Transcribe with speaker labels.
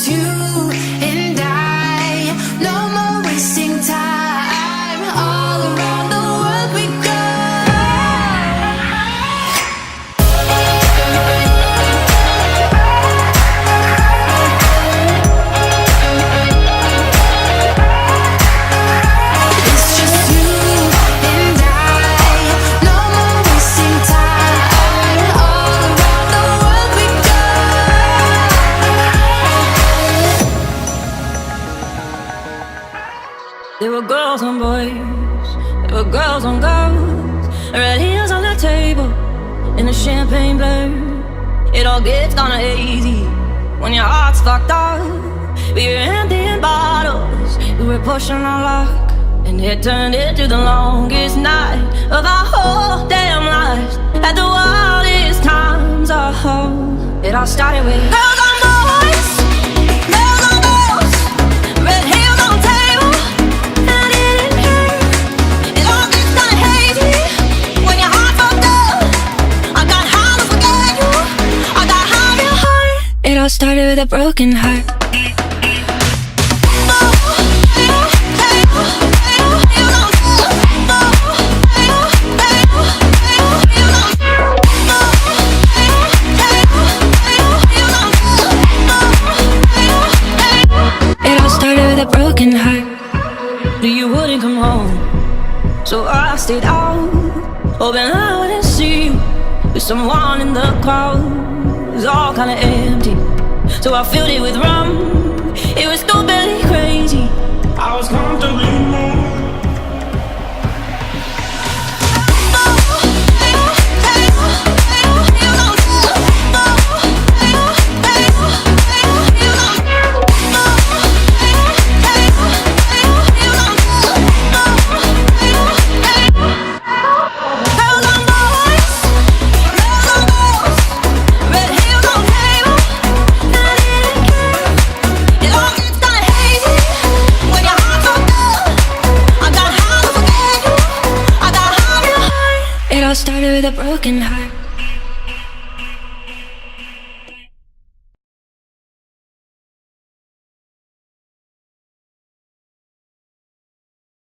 Speaker 1: just you and I. No more wasting time. All around the world we go. It's just you and I. No more wasting time. All around the world we go.
Speaker 2: There were girls and boys, there were girls and girls, red heels on the table, in a champagne blur. It all gets kinda hazy when your heart's fucked up. We were emptying bottles, we were pushing our luck, and it turned into the longest night of our whole damn lives. At the wildest times, it all started with girls on boys, girls on girls, red heels on the table. And it didn't hurt. It all gets kinda hazy when your heart fucked up. I got high to forget you. I got high real hard. It all started with a broken heart. It all started with a broken heart. You wouldn't come home, so I stayed out, hoping I wouldn't see you with someone in the crowd. It was all kinda empty, so I filled it with rum. It was stupidly crazy. I was comfortably numb. It all started with a broken heart.